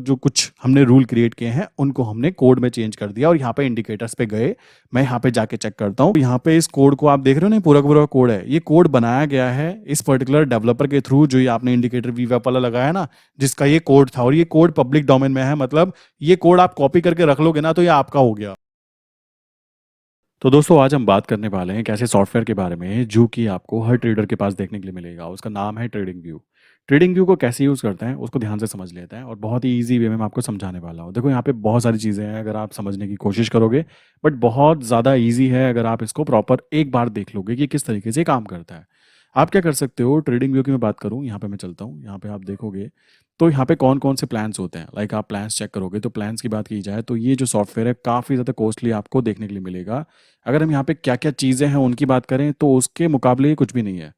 जो कुछ हमने रूल क्रिएट किए हैं उनको हमने कोड में चेंज कर दिया और यहाँ पे इंडिकेटर्स पे गए। मैं यहाँ पे जाके चेक करता हूँ, यहाँ पे इस कोड को आप देख रहे हो ना, पूरा का पूरा कोड है। ये कोड बनाया गया है इस पर्टिकुलर डेवलपर के थ्रू, जो ये आपने इंडिकेटर वीवैप वाला लगाया ना, जिसका ये कोड था, और ये कोड पब्लिक डोमेन में है। मतलब ये कोड आप कॉपी करके रख लोगे ना तो ये आपका हो गया। तो दोस्तों आज हम बात करने वाले हैं एक ऐसे सॉफ्टवेयर के बारे में जो कि आपको हर ट्रेडर के पास देखने के लिए मिलेगा। उसका नाम है ट्रेडिंग व्यू। ट्रेडिंग व्यू को कैसे यूज़ करते हैं उसको ध्यान से समझ लेते हैं और बहुत ही ईजी वे में मैं आपको समझाने वाला हूँ। देखो यहाँ पे बहुत सारी चीज़ें हैं अगर आप समझने की कोशिश करोगे, बट बहुत ज़्यादा ईजी है अगर आप इसको प्रॉपर एक बार देख लोगे कि किस तरीके से काम करता है। आप क्या कर सकते हो, ट्रेडिंग व्यू की मैं बात करूँ, यहाँ पे मैं चलता हूँ, यहाँ पे आप देखोगे तो यहाँ पे कौन कौन से प्लान्स होते हैं। लाइक आप प्लान्स चेक करोगे तो प्लान्स की बात की जाए तो ये जो सॉफ्टवेयर है काफ़ी ज़्यादा कॉस्टली आपको देखने के लिए मिलेगा। अगर हम यहाँ पे क्या क्या चीज़ें हैं उनकी बात करें तो उसके मुकाबले ये कुछ भी नहीं है।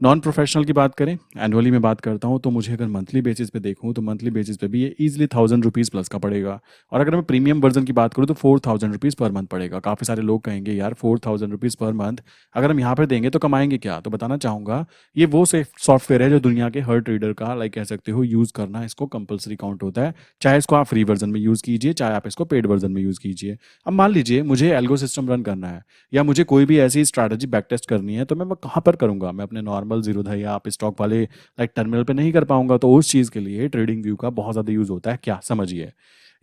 नॉन प्रोफेशनल की बात करें, एनुअली में बात करता हूँ, तो मुझे अगर मंथली बेसिस पे देखूँ तो मंथली बेसिस पे भी ये ईजिली 1000 रुपीज़ प्लस का पड़ेगा। और अगर मैं प्रीमियम वर्जन की बात करूँ तो 4000 रुपीज़ पर मंथ पड़ेगा। काफ़ी सारे लोग कहेंगे यार 4000 रुपीज़ पर मंथ अगर हम यहाँ पर देंगे तो कमाएंगे क्या? तो बताना चाहूँगा ये वो सॉफ्टवेयर है जो दुनिया के हर ट्रेडर का, लाइक कह सकते हो, यूज़ करना इसको कंपलसरी काउंट होता है। चाहे इसको आप फ्री वर्जन में यूज़ कीजिए, चाहे आप इसको पेड वर्जन में यूज़ कीजिए। अब मान लीजिए मुझे एल्गो सिस्टम रन करना है या मुझे कोई भी ऐसी स्ट्रैटेजी बैक टेस्ट करनी है, तो मैं कहाँ पर करूँगा? मैं अपने नॉर्मल जीरोधा या आप स्टॉक वाले लाइक टर्मिनल पे नहीं कर पाऊंगा। तो उस चीज़ के लिए ट्रेडिंग व्यू का बहुत ज़्यादा यूज़ होता है। क्या समझिए,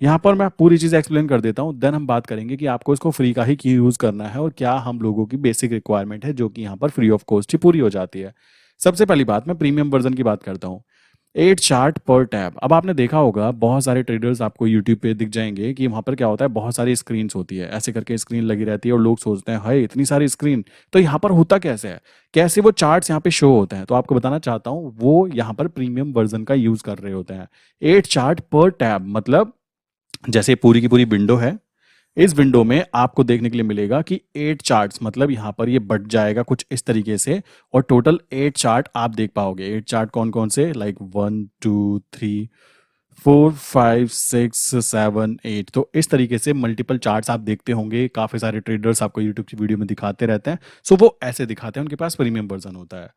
यहाँ पर मैं पूरी चीज़ एक्सप्लेन कर देता हूँ, देन हम बात करेंगे कि आपको इसको फ्री का ही क्यों यूज़ करना है और क्या हम लोगों की बेसिक रिक्वायरमेंट है जो कि यहाँ पर फ्री ऑफ कॉस्ट ही पूरी हो जाती है। सबसे पहली बात, मैं प्रीमियम वर्जन की बात करता हूँ। 8 चार्ट पर टैब। अब आपने देखा होगा बहुत सारे ट्रेडर्स आपको यूट्यूब पे दिख जाएंगे कि वहाँ पर क्या होता है, बहुत सारी स्क्रीन्स होती है, ऐसे करके स्क्रीन लगी रहती है और लोग सोचते हैं हाय इतनी सारी स्क्रीन, तो यहाँ पर होता कैसे है, कैसे वो चार्ट्स यहाँ पे शो होते हैं। तो आपको बताना चाहता हूँ वो यहाँ पर प्रीमियम वर्जन का यूज़ कर रहे होते हैं। 8 चार्ट पर टैब मतलब जैसे पूरी की पूरी विंडो है, इस विंडो में आपको देखने के लिए मिलेगा कि 8 चार्ट्स, मतलब यहाँ पर ये बढ़ जाएगा कुछ इस तरीके से और टोटल 8 चार्ट आप देख पाओगे। 8 चार्ट कौन कौन से, लाइक 1 2 3 4 5 6 7 8, तो इस तरीके से मल्टीपल चार्ट्स आप देखते होंगे। काफ़ी सारे ट्रेडर्स आपको यूट्यूब की वीडियो में दिखाते रहते हैं। सो वो ऐसे दिखाते हैं, उनके पास प्रीमियम वर्जन होता है।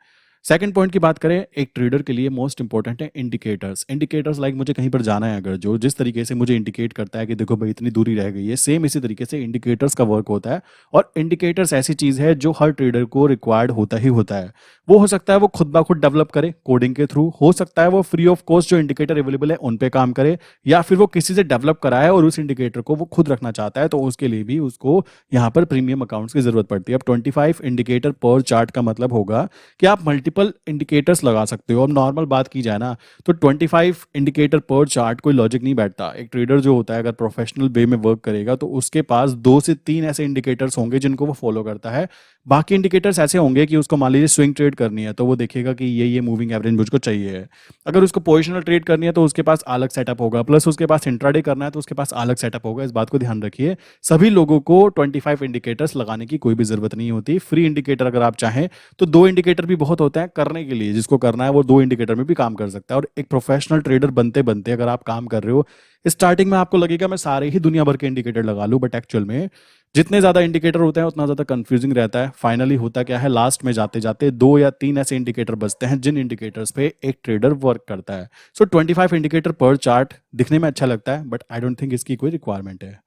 सेकंड पॉइंट की बात करें, एक ट्रेडर के लिए मोस्ट इंपॉर्टेंट है इंडिकेटर्स। इंडिकेटर्स लाइक मुझे कहीं पर जाना है अगर, जो जिस तरीके से मुझे इंडिकेट करता है कि देखो भाई इतनी दूरी रह गई है, सेम इसी तरीके से इंडिकेटर्स का वर्क होता है। और इंडिकेटर्स ऐसी चीज़ है जो हर ट्रेडर को रिक्वायर्ड होता ही होता है। वो हो सकता है वो खुद ब खुद डेवलप करे कोडिंग के थ्रू, हो सकता है वो फ्री ऑफ कॉस्ट जो इंडिकेटर अवेलेबल है उन पे काम करे, या फिर वो किसी से डेवलप कराए और उस इंडिकेटर को वो खुद रखना चाहता है, तो उसके लिए भी उसको यहाँ पर प्रीमियम अकाउंट्स की जरूरत पड़ती है। अब 25 इंडिकेटर पर चार्ट का मतलब होगा कि आप मल्टीपल इंडिकेटर्स लगा सकते हो। अब नॉर्मल बात की जाए ना तो 25 इंडिकेटर पर चार्ट कोई लॉजिक नहीं बैठता। एक ट्रेडर जो होता है अगर प्रोफेशनल वे में वर्क करेगा तो उसके पास 2 से 3 ऐसे इंडिकेटर्स होंगे जिनको वो फॉलो करता है। बाकी इंडिकेटर्स ऐसे होंगे कि उसको मान लीजिए स्विंग ट्रेड करनी है तो वो देखेगा कि ये मूविंग एवरेज मुझको चाहिए है। अगर उसको पोजिशनल ट्रेड करनी है तो उसके पास अलग सेटअप होगा, प्लस उसके पास इंट्राडे करना है तो उसके पास अलग सेटअप होगा। इस बात को ध्यान रखिए, सभी लोगों को 25 इंडिकेटर्स लगाने की कोई भी जरूरत नहीं होती। फ्री इंडिकेटर अगर आप चाहें तो 2 इंडिकेटर भी बहुत होते हैं करने के लिए, जिसको करना है वो 2 इंडिकेटर में भी काम कर सकता है। और एक प्रोफेशनल ट्रेडर बनते बनते अगर आप काम कर रहे हो, स्टार्टिंग में आपको लगेगा मैं सारे ही दुनिया भर के इंडिकेटर लगा लूं, बट एक्चुअल में जितने ज्यादा इंडिकेटर होते हैं उतना ज्यादा कंफ्यूजिंग रहता है। फाइनली होता क्या है, लास्ट में जाते जाते 2 या 3 ऐसे इंडिकेटर बचते हैं जिन इंडिकेटर्स पे एक ट्रेडर वर्क करता है। सो 25 इंडिकेटर पर चार्ट दिखने में अच्छा लगता है, बट आई डोंट थिंक इसकी कोई रिक्वायरमेंट है।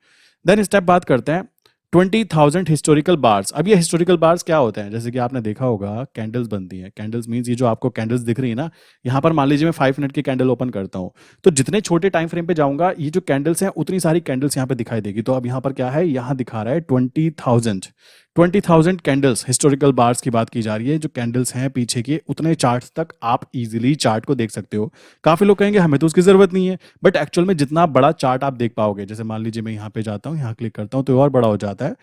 देन स्टेप बात करते हैं 20,000 हिस्टोरिकल बार्स। अब ये हिस्टोरिकल बार्स क्या होते हैं, जैसे कि आपने देखा होगा कैंडल्स बनती हैं। कैंडल्स मींस ये जो आपको कैंडल्स दिख रही है ना, यहाँ पर मान लीजिए मैं 5 मिनट की कैंडल ओपन करता हूँ तो जितने छोटे टाइम फ्रेम पे जाऊंगा ये जो कैंडल्स हैं उतनी सारी कैंडल्स यहाँ पे दिखाई देगी। तो अब यहाँ पर क्या है, यहाँ दिखा रहा है 20,000 कैंडल्स। हिस्टोरिकल बार्स की बात की जा रही है, जो कैंडल्स हैं पीछे के उतने चार्ट्स तक आप इजीली चार्ट को देख सकते हो। काफी लोग कहेंगे हमें तो उसकी जरूरत नहीं है, बट एक्चुअल में जितना बड़ा चार्ट आप देख पाओगे, जैसे मान लीजिए मैं यहाँ पे जाता हूँ, यहाँ क्लिक करता हूँ तो और बड़ा हो जाता है।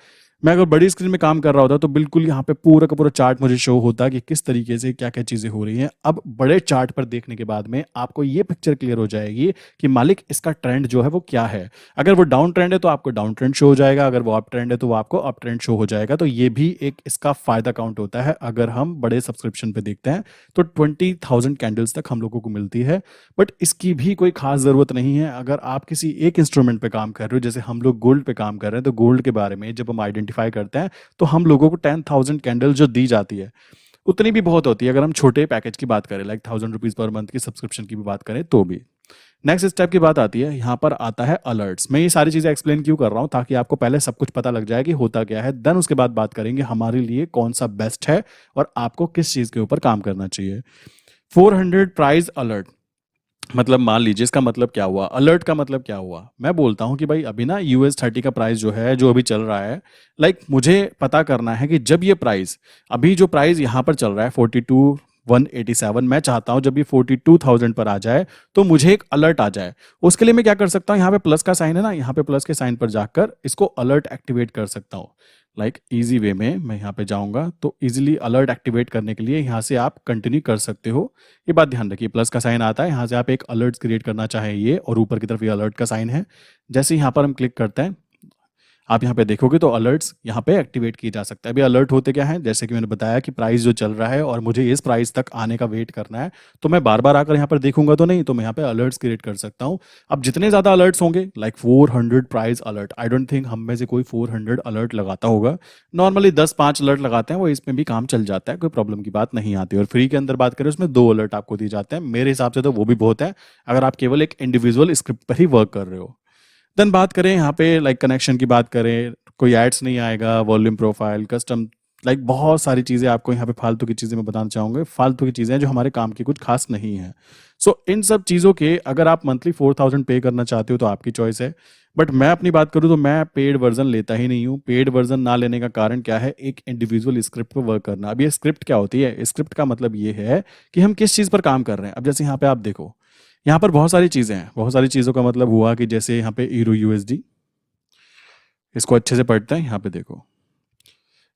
मैं अगर बड़ी स्क्रीन में काम कर रहा होता तो बिल्कुल यहाँ पे पूरा का पूरा चार्ट मुझे शो होता कि किस तरीके से क्या क्या चीजें हो रही हैं। अब बड़े चार्ट पर देखने के बाद में आपको ये पिक्चर क्लियर हो जाएगी कि मालिक इसका ट्रेंड जो है वो क्या है। अगर वो डाउन ट्रेंड है तो आपको डाउन ट्रेंड शो हो जाएगा, अगर वो अप ट्रेंड है तो वो आपको अप ट्रेंड शो हो जाएगा। तो ये भी एक इसका फायदा काउंट होता है। अगर हम बड़े सब्सक्रिप्शन पे देखते हैं तो 20,000 कैंडल्स तक हम लोगों को मिलती है, बट इसकी भी कोई खास जरूरत नहीं है। अगर आप किसी एक इंस्ट्रूमेंट पे काम कर रहे हो, जैसे हम लोग गोल्ड पे काम कर रहे हैं, तो गोल्ड के बारे में जब हम आइडेंटिफाई करते हैं तो हम लोगों को 10,000 कैंडल जो दी जाती है उतनी भी बहुत होती है। अगर हम छोटे पैकेज की बात करें, लाइक 1000 रुपीज पर मंथ की सब्सक्रिप्शन की भी बात करें तो भी। नेक्स्ट स्टेप की बात आती है, यहाँ पर आता है अलर्ट्स। मैं ये सारी चीज़ें एक्सप्लेन क्यों कर रहा हूँ, ताकि आपको पहले सब कुछ पता लग जाए कि होता क्या है। देन उसके बाद बात करेंगे हमारे लिए कौन सा बेस्ट है और आपको किस चीज़ के ऊपर काम करना चाहिए। 400 प्राइस अलर्ट मतलब मान लीजिए इसका मतलब क्या हुआ, अलर्ट का मतलब क्या हुआ। मैं बोलता हूँ कि भाई अभी ना US30 का प्राइस जो है, जो अभी चल रहा है, लाइक मुझे पता करना है कि जब ये प्राइस, अभी जो प्राइस यहाँ पर चल रहा है 42,187, मैं चाहता हूँ जब ये 42,000 पर आ जाए तो मुझे एक अलर्ट आ जाए। उसके लिए मैं क्या कर सकता हूँ, यहाँ पे प्लस का साइन है ना, यहाँ पे प्लस के साइन पर जाकर इसको अलर्ट एक्टिवेट कर सकता हूँ। लाइक इजी वे में मैं यहाँ पे जाऊंगा तो इजीली अलर्ट एक्टिवेट करने के लिए यहाँ से आप कंटिन्यू कर सकते हो। ये बात ध्यान रखिए, प्लस का साइन आता है, यहाँ से आप एक अलर्ट क्रिएट करना चाहें ये, और ऊपर की तरफ ये अलर्ट का साइन है। जैसे यहाँ पर हम क्लिक करते हैं, आप यहाँ पे देखोगे तो अलर्ट्स यहाँ पे एक्टिवेट किए जा सकते हैं। अभी अलर्ट होते क्या है, जैसे कि मैंने बताया कि प्राइस जो चल रहा है और मुझे इस प्राइस तक आने का वेट करना है, तो मैं बार बार आकर यहाँ पर देखूंगा तो नहीं, तो मैं यहाँ पे अलर्ट्स क्रिएट कर सकता हूँ। अब जितने ज्यादा अलर्ट्स होंगे, like 400 price alert, I don't think हम में से कोई 400 अलर्ट लगाता होगा। नॉर्मली 10-5 अलर्ट लगाते हैं, वो इसमें भी काम चल जाता है, कोई प्रॉब्लम की बात नहीं आती। और फ्री के अंदर बात करें उसमें 2 अलर्ट आपको दिए जाते हैं, मेरे हिसाब से तो वो भी बहुत है अगर आप केवल एक इंडिविजुअल स्क्रिप्ट पर ही वर्क कर रहे हो। देन बात करें यहाँ पे लाइक कनेक्शन की बात करें, कोई एड्स नहीं आएगा, वॉल्यूम प्रोफाइल, कस्टम, लाइक बहुत सारी चीज़ें आपको यहाँ पे फालतू की चीज़ें मैं बताना चाहूँगा, फालतू की चीज़ें जो हमारे काम की कुछ खास नहीं है। सो इन सब चीज़ों के अगर आप मंथली 4,000 पे करना चाहते हो तो आपकी चॉइस है। बट मैं अपनी बात करूँ तो मैं पेड वर्जन लेता ही नहीं हूँ। पेड वर्जन ना लेने का कारण क्या है, एक इंडिविजुअल स्क्रिप्ट पर वर्क करना। अब ये स्क्रिप्ट क्या होती है, स्क्रिप्ट का मतलब ये है कि हम किस चीज़ पर काम कर रहे हैं। अब जैसे यहाँ पे आप देखो, यहाँ पर बहुत सारी चीज़ें हैं, बहुत सारी चीज़ों का मतलब हुआ कि जैसे यहाँ पे ईरो USD, इसको अच्छे से पढ़ते हैं। यहाँ पे देखो,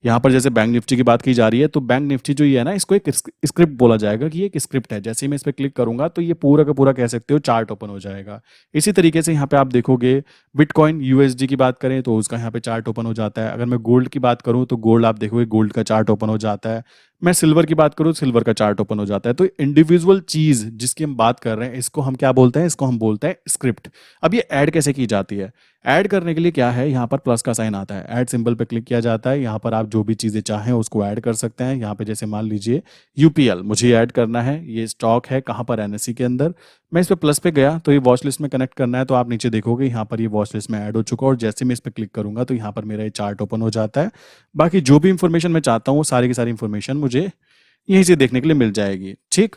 यहाँ पर जैसे बैंक निफ्टी की बात की जा रही है, तो बैंक निफ्टी जो ये है ना, इसको एक स्क्रिप्ट बोला जाएगा कि ये एक स्क्रिप्ट है। जैसे ही मैं इस पर क्लिक करूंगा तो ये पूरा का पूरा कह सकते हो चार्ट ओपन हो जाएगा। इसी तरीके से यहाँ पे आप देखोगे, बिटकॉइन USD की बात करें तो उसका यहाँ पे चार्ट ओपन हो जाता है। अगर मैं गोल्ड की बात करूँ तो गोल्ड आप देखोगे, गोल्ड का चार्ट ओपन हो जाता है। मैं सिल्वर की बात करूँ, सिल्वर का चार्ट ओपन हो जाता है। तो इंडिविजुअल चीज जिसकी हम बात कर रहे हैं, इसको हम क्या बोलते हैं, इसको हम बोलते हैं स्क्रिप्ट। अब ये ऐड कैसे की जाती है, ऐड करने के लिए क्या है, यहाँ पर प्लस का साइन आता है, ऐड सिंबल पे क्लिक किया जाता है। यहाँ पर आप जो भी चीज़ें चाहें उसको ऐड कर सकते हैं। यहाँ पे जैसे मान लीजिए UPL मुझे ऐड करना है, ये स्टॉक है कहाँ पर, NSE के अंदर। मैं इस पर प्लस पे गया तो ये वॉच लिस्ट में कनेक्ट करना है, तो आप नीचे देखोगे यहाँ पर ये वॉच लिस्ट में ऐड हो चुका है। और जैसे मैं इस पर क्लिक करूंगा तो यहाँ पर मेरा ये चार्ट ओपन हो जाता है। बाकी जो भी इंफॉर्मेशन मैं चाहता हूँ, सारी की सारी इंफॉर्मेशन मुझे यहीं से देखने के लिए मिल जाएगी। ठीक,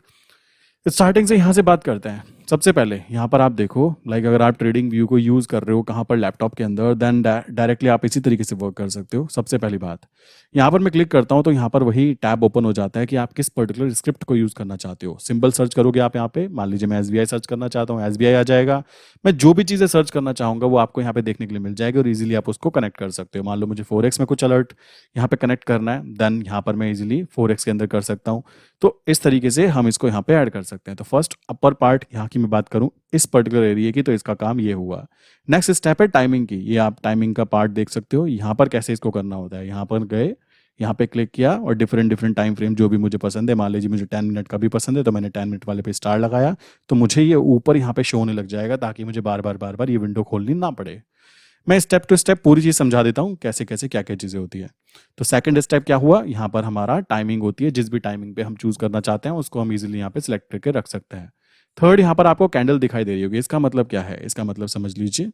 स्टार्टिंग से यहाँ से बात करते हैं। सबसे पहले यहाँ पर आप देखो, लाइक अगर आप ट्रेडिंग व्यू को यूज़ कर रहे हो कहाँ पर, लैपटॉप के अंदर, देन डायरेक्टली आप इसी तरीके से वर्क कर सकते हो। सबसे पहली बात, यहाँ पर मैं क्लिक करता हूँ तो यहाँ पर वही टैब ओपन हो जाता है कि आप किस पर्टिकुलर स्क्रिप्ट को यूज़ करना चाहते हो। सिंबल सर्च करोगे आप यहाँ पे, मान लीजिए मैं SBI सर्च करना चाहता हूँ, SBI आ जाएगा। मैं जो भी चीज़ें सर्च करना चाहूँगा वो आपको यहाँ पे देखने के लिए मिल जाएगी और इजीली आप उसको कनेक्ट कर सकते हो। मान लो मुझे फोरेक्स में कुछ अलर्ट यहाँ पे कनेक्ट करना है, देन यहाँ पर मैं इजीली फोरेक्स के अंदर कर सकता हूँ। तो इस तरीके से हम इसको यहाँ पे ऐड कर सकते हैं। तो फर्स्ट अपर पार्ट यहाँ की मैं बात करूँ इस पर्टिकुलर एरिया की, तो इसका काम ये हुआ। नेक्स्ट स्टेप है टाइमिंग की। ये आप टाइमिंग का पार्ट देख सकते हो, यहाँ पर कैसे इसको करना होता है। यहाँ पर गए, यहाँ पे क्लिक किया और डिफरेंट डिफरेंट टाइम फ्रेम जो भी मुझे पसंद है, मान लीजिए मुझे 10 मिनट का भी पसंद है तो मैंने 10 मिनट वाले पे स्टार लगाया, तो मुझे ये ऊपर यहाँ पे शो होने लग जाएगा, ताकि मुझे बार बार ये विंडो खोलनी ना पड़े। मैं स्टेप टू स्टेप पूरी चीज़ समझा देता हूँ कैसे कैसे क्या क्या चीज़ें होती है। तो सेकंड स्टेप क्या हुआ, यहाँ पर हमारा टाइमिंग होती है, जिस भी टाइमिंग पे हम चूज करना चाहते हैं उसको हम इजीली यहाँ पे सिलेक्ट करके रख सकते हैं। थर्ड, यहाँ पर आपको कैंडल दिखाई दे रही होगी, इसका मतलब क्या है, इसका मतलब समझ लीजिए।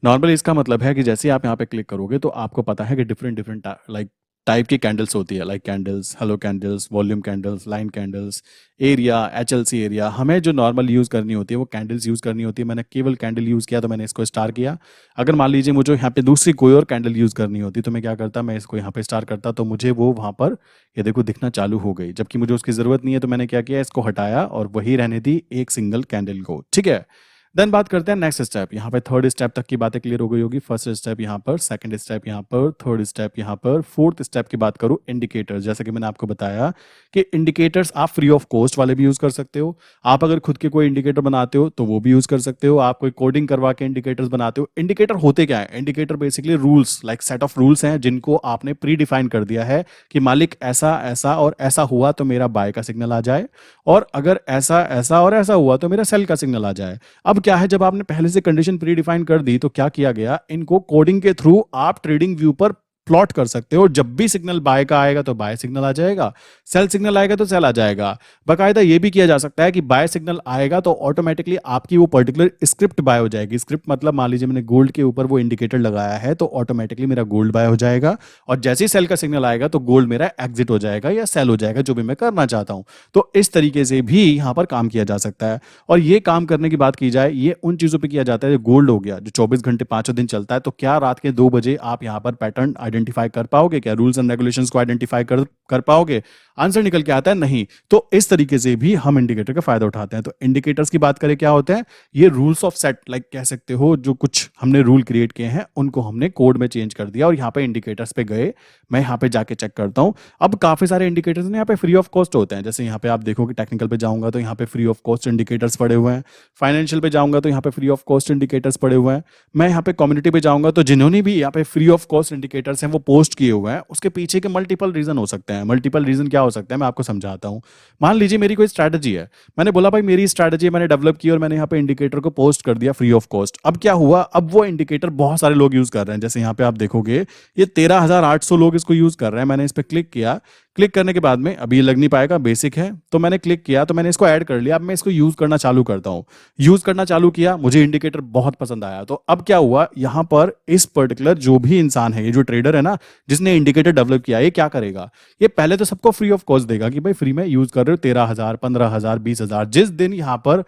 नॉर्मली इसका मतलब है कि जैसे आप यहाँ पे क्लिक करोगे तो आपको पता है कि डिफरेंट डिफरेंट लाइक टाइप की कैंडल्स होती है, like candles, hello candles, volume candles, line candles, area, HLC area. हमें जो नॉर्मल यूज़ करनी होती है वो कैंडल्स यूज़ करनी होती है। मैंने केवल कैंडल यूज़ किया तो मैंने इसको स्टार किया। अगर मान लीजिए मुझे यहाँ पे दूसरी कोई और कैंडल यूज़ करनी होती तो मैं क्या करता, मैं इसको यहाँ पे स्टार करता तो मुझे वो वहाँ पर ये देखो दिखना चालू हो गई, जबकि मुझे उसकी ज़रूरत नहीं है। तो मैंने क्या किया, इसको हटाया और वही रहने दी एक सिंगल कैंडल को। ठीक है, देन बात करते हैं नेक्स्ट स्टेप। यहाँ पे थर्ड स्टेप तक की बातें क्लियर हो गई होगी। फर्स्ट स्टेप यहाँ पर, सेकंड स्टेप यहाँ पर, थर्ड स्टेप यहाँ पर, फोर्थ स्टेप की बात करूँ, इंडिकेटर्स। जैसा कि मैंने आपको बताया कि इंडिकेटर्स आप फ्री ऑफ कॉस्ट वाले भी यूज कर सकते हो। आप अगर खुद के कोई इंडिकेटर बनाते हो तो वो भी यूज कर सकते हो। आप कोई कोडिंग करवा के इंडिकेटर्स बनाते हो। इंडिकेटर होते क्या है, indicator basically rules, like set of rules हैं जिनको आपने प्री डिफाइन कर दिया है कि मालिक ऐसा ऐसा और ऐसा हुआ तो मेरा बाय का सिग्नल आ जाए, और अगर ऐसा ऐसा और ऐसा हुआ तो मेरा सेल का सिग्नल आ जाए। अब क्या है, जब आपने पहले से कंडीशन प्री डिफाइन कर दी तो क्या किया गया, इनको कोडिंग के थ्रू आप ट्रेडिंग व्यू पर प्लॉट कर सकते हो। जब भी सिग्नल बाय का आएगा तो बाय सिग्नल आ जाएगा, सेल सिग्नल आएगा तो सेल आ जाएगा। बाकायदा ये भी किया जा सकता है कि बाय सिग्नल आएगा तो ऑटोमेटिकली आपकी वो पर्टिकुलर स्क्रिप्ट बाय हो जाएगी। स्क्रिप्ट मतलब मान लीजिए मैंने गोल्ड के ऊपर वो इंडिकेटर लगाया है तो ऑटोमेटिकली मेरा गोल्ड बाय हो जाएगा, और जैसे ही सेल का सिग्नल आएगा तो गोल्ड मेरा एग्जिट हो जाएगा या सेल हो जाएगा, जो भी मैं करना चाहता हूं। तो इस तरीके से भी यहां पर काम किया जा सकता है। और ये काम करने की बात की जाए, ये उन चीजों पे किया जाता है। गोल्ड हो गया जो 24 घंटे 5 दिन चलता है, तो क्या रात के 2 बजे आप यहां पर पैटर्न आइडेंटिफाई कर पाओगे? क्या रूल्स एंड रेगुलेशंस को आइडेंटिफाई कर पाओगे? आंसर निकल के आता है नहीं। तो इस तरीके से भी हम इंडिकेटर का फायदा उठाते हैं। तो इंडिकेटर्स की बात करें क्या होते हैं, ये रूल्स ऑफ सेट लाइक कह सकते हो, जो कुछ हमने रूल क्रिएट किए हैं उनको हमने कोड में चेंज कर दिया और यहाँ पे इंडिकेटर्स पे गए। मैं यहाँ पे जाके चेक करता हूँ। अब काफी सारे इंडिकेटर्स यहाँ पे फ्री ऑफ कॉस्ट होते हैं। जैसे यहाँ पे आप देखोगे, टेक्निकल पे जाऊंगा तो यहाँ पे फ्री ऑफ कॉस्ट इंडिकेटर्स पड़े हुए हैं। फाइनेंशियल पे जाऊंगा तो यहाँ पे फ्री ऑफ कॉस्ट इंडिकेटर्स पड़े हुए हैं। मैं यहाँ पे कम्युनिटी पे जाऊंगा तो जिन्होंने भी यहाँ पे फ्री ऑफ कॉस्ट इंडिकेटर्स हैं वो पोस्ट किए हुए हैं, उसके पीछे के मल्टीपल रीजन हो सकते हैं। मल्टीपल रीजन क्या हो सकता है, मैं आपको समझाता हूँ। मान लीजिए मेरी कोई स्ट्रैटेजी है, मैंने बोला भाई मेरी स्ट्रैटेजी मैंने डेवलप की और मैंने यहाँ पे इंडिकेटर को पोस्ट कर दिया फ्री ऑफ कॉस्ट। अब क्या हुआ, अब वो इंडिकेटर बहुत सारे लोग यूज कर रहे हैं। जैसे यहाँ पे आप देखोगे ये 13,800 लोग इसको यूज कर रहे हैं। मैंने इस पर क्लिक किया, क्लिक करने के बाद में अभी ये लग नहीं पाएगा, बेसिक है, तो मैंने क्लिक किया तो मैंने इसको ऐड कर लिया। अब मैं इसको यूज करना चालू करता हूं। यूज करना चालू किया, मुझे इंडिकेटर बहुत पसंद आया। तो अब क्या हुआ, यहां पर इस पर्टिकुलर जो भी इंसान है, ये जो ट्रेडर है ना जिसने इंडिकेटर डेवलप किया, ये क्या करेगा, ये पहले तो सबको फ्री ऑफ कॉस्ट देगा कि भाई फ्री में यूज कर रहे हो। 13,000, 15,000, 20,000, जिस दिन यहां पर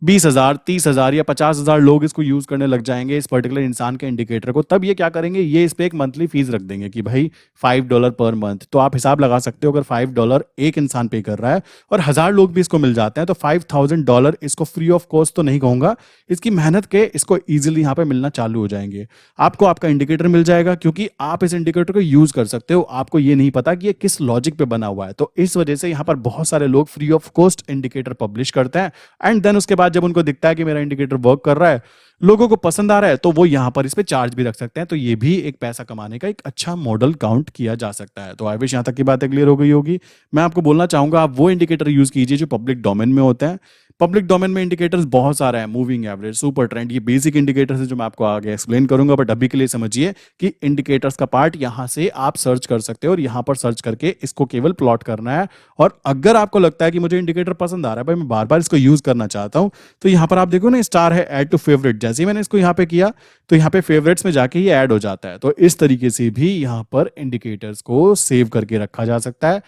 20,000, 30,000 या 50,000 लोग इसको यूज करने लग जाएंगे इस पर्टिकुलर इंसान के इंडिकेटर को, तब ये क्या करेंगे, ये इस पे एक मंथली फीस रख देंगे कि भाई $5 पर मंथ। तो आप हिसाब लगा सकते हो, अगर $5 एक इंसान पे कर रहा है और 1,000 लोग भी इसको मिल जाते हैं तो $5,000 इसको फ्री ऑफ कॉस्ट तो नहीं कहूंगा, इसकी मेहनत के इसको इजीली यहाँ पे मिलना चालू हो जाएंगे। आपको आपका इंडिकेटर मिल जाएगा क्योंकि आप इस इंडिकेटर को यूज कर सकते हो। आपको ये नहीं पता कि ये किस लॉजिक पे बना हुआ है। तो इस वजह से यहाँ पर बहुत सारे लोग free of cost indicator publish करते हैं, एंड देन उसके बाद जब उनको दिखता है कि मेरा इंडिकेटर वर्क कर रहा है, लोगों को पसंद आ रहा है, तो वो यहां पर इस पे चार्ज भी रख सकते हैं। तो ये भी एक पैसा कमाने का एक अच्छा मॉडल काउंट किया जा सकता है। तो आई विश यहां तक की बातें क्लियर हो गई होगी। मैं आपको बोलना चाहूंगा आप वो इंडिकेटर यूज कीजिए जो पब्लिक डोमेन में होते हैं। पब्लिक डोमेन में इंडिकेटर्स बहुत सारे हैं, मूविंग एवरेज, सुपर ट्रेंड, ये बेसिक इंडिकेटर्स है जो मैं आपको आगे एक्सप्लेन करूंगा। बट अभी के लिए समझिए कि इंडिकेटर्स का पार्ट यहां से आप सर्च कर सकते हो और यहां पर सर्च करके इसको केवल प्लॉट करना है। और अगर आपको लगता है कि मुझे इंडिकेटर पसंद आ रहा है, भाई मैं बार बार इसको यूज करना चाहता हूं, तो यहां पर आप देखो ना स्टार है, ऐड टू फेवरेट। जैसे ही मैंने इसको यहां पे किया तो यहां पे फेवरेट्स में जाके ये ऐड हो जाता है। तो इस तरीके से भी यहां पर इंडिकेटर्स को सेव करके रखा जा सकता है।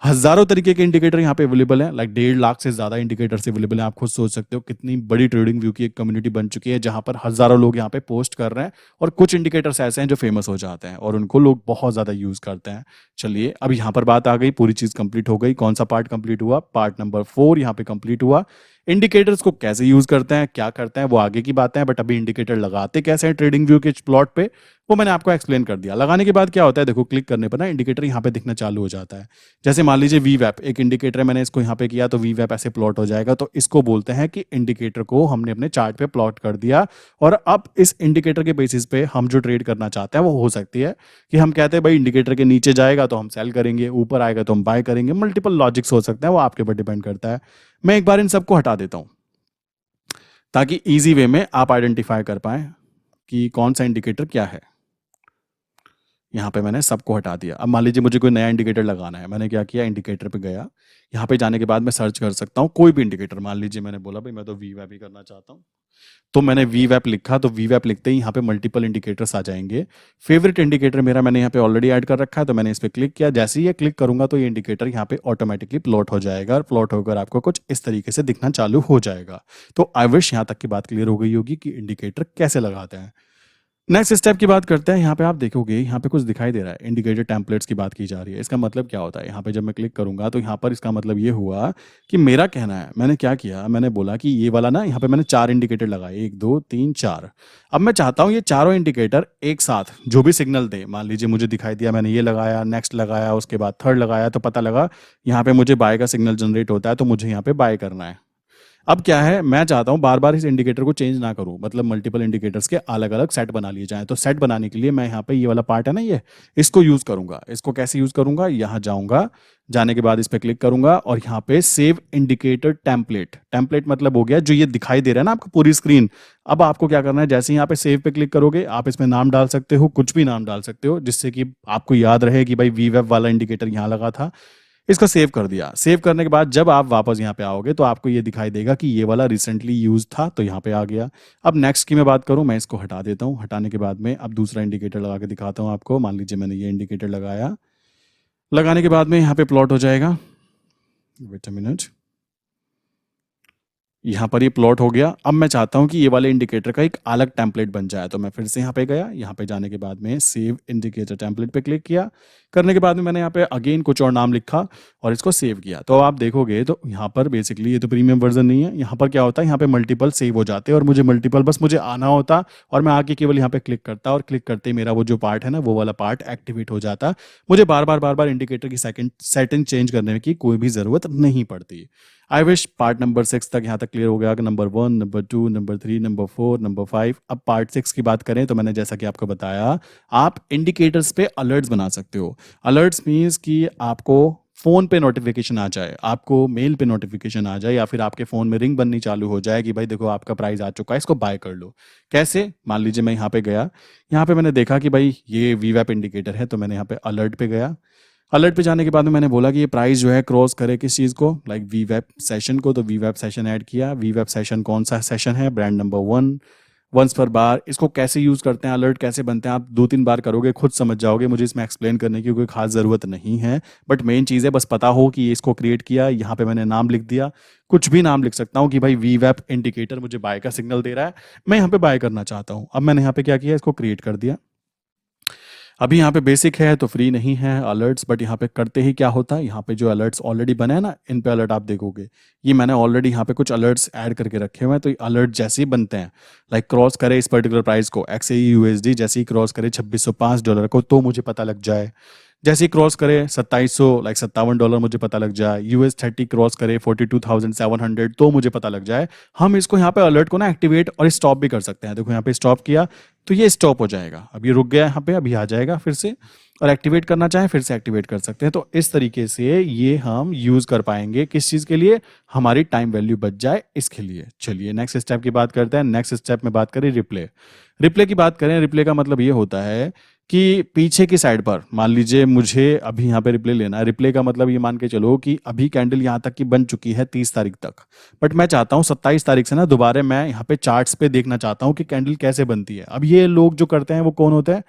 हजारों तरीके के इंडिकेटर यहाँ पे अवेलेबल हैं, लाइक 1.5 लाख से ज्यादा इंडिकेटर्स अवेलेबल हैं। आप खुद सोच सकते हो कितनी बड़ी ट्रेडिंग व्यू की एक कम्युनिटी बन चुकी है जहां पर हजारों लोग यहाँ पे पोस्ट कर रहे हैं। और कुछ इंडिकेटर्स ऐसे हैं जो फेमस हो जाते हैं और उनको लोग बहुत ज्यादा यूज करते हैं। चलिए अब यहाँ पर बात आ गई, पूरी चीज कंप्लीट हो गई। कौन सा पार्ट कंप्लीट हुआ, पार्ट नंबर 4 यहाँ पे कंप्लीट हुआ। इंडिकेटर्स को कैसे यूज करते हैं, क्या करते हैं, वो आगे की बातें हैं। बट अभी इंडिकेटर लगाते कैसे हैं ट्रेडिंग व्यू के प्लॉट पे, वो मैंने आपको एक्सप्लेन कर दिया। लगाने के बाद क्या होता है, देखो क्लिक करने पर ना इंडिकेटर यहाँ पे दिखना चालू हो जाता है। जैसे मान लीजिए वीवैप एक इंडिकेटर है, मैंने इसको यहाँ पे किया तो वीवैप ऐसे प्लॉट हो जाएगा। तो इसको बोलते हैं कि इंडिकेटर को हमने अपने चार्ट पे प्लॉट कर दिया। और अब इस इंडिकेटर के बेसिस पे हम जो ट्रेड करना चाहते हैं वो हो सकती है कि हम कहते हैं भाई इंडिकेटर के नीचे जाएगा तो हम सेल करेंगे, ऊपर आएगा तो हम बाय करेंगे। मल्टीपल लॉजिक्स हो सकते हैं, वो आपके ऊपर डिपेंड करता है। मैं एक बार इन सबको हटा देता हूं ताकि इजी वे में आप आइडेंटिफाई कर पाए कि कौन सा इंडिकेटर क्या है। यहाँ पे मैंने सबको हटा दिया। अब मान लीजिए मुझे कोई नया इंडिकेटर लगाना है, मैंने क्या किया, इंडिकेटर पे गया। यहाँ पे जाने के बाद मैं सर्च कर सकता हूँ कोई भी इंडिकेटर। मान लीजिए मैंने बोला भाई मैं तो वीवैप ही करना चाहता हूँ, तो मैंने वीवैप लिखा तो वीवैप लिखते ही यहाँ पे मल्टीपल इंडिकेटर्स आ जाएंगे। फेवरेट इंडिकेटर मेरा मैंने यहाँ पे ऑलरेडी ऐड कर रखा है, तो मैंने इस पर क्लिक किया। जैसे ही ये क्लिक करूंगा तो ये इंडिकेटर यहाँ पे ऑटोमेटिकली प्लॉट हो जाएगा और प्लॉट होकर आपको कुछ इस तरीके से दिखना चालू हो जाएगा। तो आई विश यहाँ तक की बात क्लियर हो गई होगी कि इंडिकेटर कैसे लगाते हैं। नेक्स्ट स्टेप की बात करते हैं। यहाँ पे आप देखोगे यहाँ पे कुछ दिखाई दे रहा है, इंडिकेटर टेम्पलेट्स की बात की जा रही है। इसका मतलब क्या होता है, यहाँ पे जब मैं क्लिक करूंगा तो यहाँ पर इसका मतलब ये हुआ कि मेरा कहना है, मैंने क्या किया, मैंने बोला कि ये वाला ना, यहाँ पे मैंने 4 इंडिकेटर लगाए, 1 2 3 4। अब मैं चाहता हूँ ये चारों इंडिकेटर एक साथ जो भी सिग्नल दे, मान लीजिए मुझे दिखाई दिया, मैंने ये लगाया, नेक्स्ट लगाया, उसके बाद थर्ड लगाया, तो पता लगा यहाँ पे मुझे बाय का सिग्नल जनरेट होता है, तो मुझे यहाँ पे बाय करना है। अब क्या है, मैं चाहता हूँ बार बार इस इंडिकेटर को चेंज ना करूँ, मतलब मल्टीपल इंडिकेटर्स के अलग अलग सेट बना लिए जाएं। तो सेट बनाने के लिए मैं यहाँ पे ये वाला पार्ट है ना, ये इसको यूज करूंगा। इसको कैसे यूज करूंगा, यहाँ जाऊंगा, जाने के बाद इस पर क्लिक करूंगा और यहाँ पे सेव इंडिकेटर टेम्पलेट। टेम्पलेट मतलब हो गया जो ये दिखाई दे रहा है ना आपको पूरी स्क्रीन। अब आपको क्या करना है, जैसे ही यहाँ पे सेव पे क्लिक करोगे, आप इसमें नाम डाल सकते हो, कुछ भी नाम डाल सकते हो, जिससे कि आपको याद रहे कि भाई वी वेब वाला इंडिकेटर यहाँ लगा था। इसको सेव कर दिया। सेव करने के बाद जब आप वापस यहाँ पे आओगे तो आपको ये दिखाई देगा कि ये वाला रिसेंटली यूज था, तो यहाँ पे आ गया। अब नेक्स्ट की मैं बात करूँ, मैं इसको हटा देता हूँ। हटाने के बाद में अब दूसरा इंडिकेटर लगा के दिखाता हूँ आपको। मान लीजिए मैंने ये इंडिकेटर लगाया, लगाने के बाद में यहाँ पे प्लॉट हो जाएगा। वेट अ मिनट, यहाँ पर ये प्लॉट हो गया। अब मैं चाहता हूँ कि ये वाले इंडिकेटर का एक अलग टेम्पलेट बन जाए, तो मैं फिर से यहाँ पे गया। यहाँ पे जाने के बाद में सेव इंडिकेटर टेम्पलेट पे क्लिक किया। करने के बाद में मैंने यहाँ पे अगेन कुछ और नाम लिखा और इसको सेव किया। तो आप देखोगे तो यहाँ पर बेसिकली ये तो प्रीमियम वर्जन नहीं है। यहाँ पर क्या होता है, यहाँ पे मल्टीपल सेव हो जाते हैं और मुझे मल्टीपल बस मुझे आना होता और मैं आके केवल यहाँ पे क्लिक करता और क्लिक करते ही मेरा वो जो पार्ट है ना, वो वाला पार्ट एक्टिवेट हो जाता। मुझे बार बार इंडिकेटर की सेटिंग चेंज करने की कोई भी जरूरत नहीं पड़ती। आई विश पार्ट नंबर 6 तक यहाँ तक क्लियर हो गया कि number 1, number 2, number 3, number 4, number 5। अब पार्ट 6 की बात करें तो मैंने जैसा कि आपको बताया, आप इंडिकेटर्स पे अलर्ट्स बना सकते हो। अलर्ट्स मीन्स कि आपको फोन पे नोटिफिकेशन आ जाए, आपको मेल पे नोटिफिकेशन आ जाए, या फिर आपके फोन में रिंग बननी चालू हो जाए कि भाई देखो आपका प्राइस आ चुका है, इसको बाय कर लो। कैसे, मान लीजिए मैं यहाँ पे गया, यहाँ पे मैंने देखा कि भाई ये वीवैप इंडिकेटर है, तो मैंने यहाँ पे अलर्ट पे गया। अलर्ट पे जाने के बाद में मैंने बोला कि ये प्राइस जो है क्रॉस करे किस चीज़ को, लाइक वीवैप सेशन को। तो वीवैप सेशन ऐड किया। वीवैप सेशन कौन सा सेशन है, ब्रांड नंबर 1, वंस पर बार। इसको कैसे यूज करते हैं, अलर्ट कैसे बनते हैं, आप 2-3 बार करोगे खुद समझ जाओगे। मुझे इसमें एक्सप्लेन करने की कोई खास जरूरत नहीं है, बट मेन चीज़ है बस पता हो कि इसको क्रिएट किया। यहाँ पे मैंने नाम लिख दिया, कुछ भी नाम लिख सकता हूँ कि भाई वीवैप इंडिकेटर मुझे बाय का सिग्नल दे रहा है, मैं यहाँ पे बाय करना चाहता हूँ। अब मैंने यहाँ पे क्या किया, इसको क्रिएट कर दिया। अभी यहाँ पे बेसिक है तो फ्री नहीं है अलर्ट्स, बट यहाँ पे करते ही क्या होता है, यहाँ पे जो अलर्ट्स ऑलरेडी बने हैं ना, इन पे अलर्ट आप देखोगे, ये मैंने ऑलरेडी यहाँ पे कुछ अलर्ट्स ऐड करके रखे हुए हैं। तो ये अलर्ट जैसे ही बनते हैं, लाइक क्रॉस करे इस पर्टिकुलर प्राइस को, XAUSD जैसे ही क्रॉस करे $2605 को, तो मुझे पता लग जाए। जैसे ही क्रॉस करे 2700 लाइक $57 मुझे पता लग जाए। US30 क्रॉस करे 42,700 तो मुझे पता लग जाए। हम इसको यहाँ पे अलर्ट को ना एक्टिवेट और स्टॉप भी कर सकते हैं। देखो यहाँ पे स्टॉप किया तो ये स्टॉप हो जाएगा। अब ये रुक गया यहाँ पे, अभी आ जाएगा फिर से, और एक्टिवेट करना चाहें फिर से एक्टिवेट कर सकते हैं। तो इस तरीके से ये हम यूज कर पाएंगे। किस चीज के लिए, हमारी टाइम वैल्यू बच जाए इसके लिए। चलिए नेक्स्ट स्टेप की बात करते हैं। नेक्स्ट स्टेप में बात करें रिप्ले। रिप्ले की बात करें, रिप्ले का मतलब ये होता है कि पीछे की साइड पर, मान लीजिए मुझे अभी यहाँ पे रिप्ले लेना है। रिप्ले का मतलब ये मान के चलो कि अभी कैंडल यहाँ तक की बन चुकी है 30 तारीख तक, बट मैं चाहता हूँ 27 तारीख से ना दोबारा मैं यहाँ पे चार्ट्स पे देखना चाहता हूँ कि कैंडल कैसे बनती है। अब ये लोग जो करते हैं वो कौन होते हैं,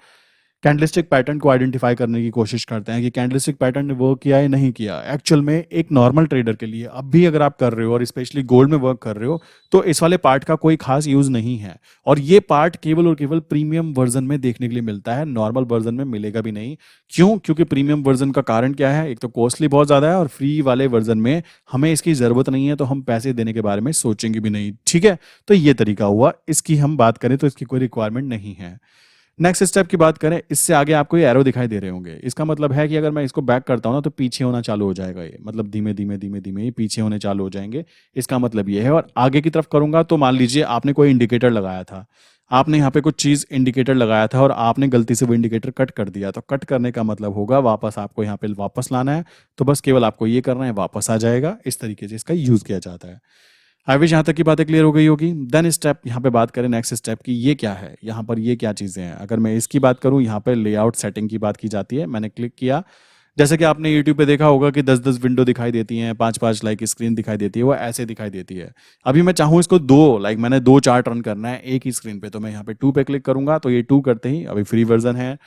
कैंडलस्टिक पैटर्न को आइडेंटिफाई करने की कोशिश करते हैं कि कैंडलस्टिक पैटर्न ने वर्क किया है नहीं किया। एक्चुअल में एक नॉर्मल ट्रेडर के लिए, अब भी अगर आप कर रहे हो और स्पेशली गोल्ड में वर्क कर रहे हो, तो इस वाले पार्ट का कोई खास यूज नहीं है। और ये पार्ट केवल और केवल प्रीमियम वर्जन में देखने के लिए मिलता है, नॉर्मल वर्जन में मिलेगा भी नहीं। क्यों, क्योंकि प्रीमियम वर्जन का कारण क्या है, एक तो कॉस्टली बहुत ज्यादा है, और फ्री वाले वर्जन में हमें इसकी जरूरत नहीं है, तो हम पैसे देने के बारे में सोचेंगे भी नहीं। ठीक है, तो ये तरीका हुआ। इसकी हम बात करें तो इसकी कोई रिक्वायरमेंट नहीं है। नेक्स्ट स्टेप की बात करें, इससे आगे आपको ये एरो दिखाई दे रहे होंगे। इसका मतलब है कि अगर मैं इसको बैक करता हूं ना, तो पीछे होना चालू हो जाएगा। ये मतलब धीमे धीमे धीमे धीमे ये पीछे होने चालू हो जाएंगे, इसका मतलब ये है। और आगे की तरफ करूंगा तो मान लीजिए आपने कोई इंडिकेटर लगाया था, आपने यहाँ पे कुछ चीज इंडिकेटर लगाया था और आपने गलती से वो इंडिकेटर कट कर दिया। तो कट करने का मतलब होगा वापस आपको यहाँ पे वापस लाना है। तो बस केवल आपको ये करना है, वापस आ जाएगा। इस तरीके से इसका यूज किया जाता है। आई विश यहाँ तक की बातें क्लियर हो गई होगी। देन स्टेप यहाँ पे बात करें नेक्स्ट स्टेप की, ये क्या है, यहाँ पर ये क्या चीज़ें हैं। अगर मैं इसकी बात करूँ, यहाँ पे लेआउट सेटिंग की बात की जाती है। मैंने क्लिक किया, जैसे कि आपने YouTube पे देखा होगा कि 10-10 विंडो दिखाई देती हैं, 5-5 लाइक स्क्रीन दिखाई देती है, वो ऐसे दिखाई देती है। अभी मैं चाहूँ इसको मैंने 2 चार्ट रन करना है एक ही स्क्रीन पे, तो मैं यहाँ पे 2 पे क्लिक करूंगा। तो ये 2 करते ही, अभी फ्री वर्जन है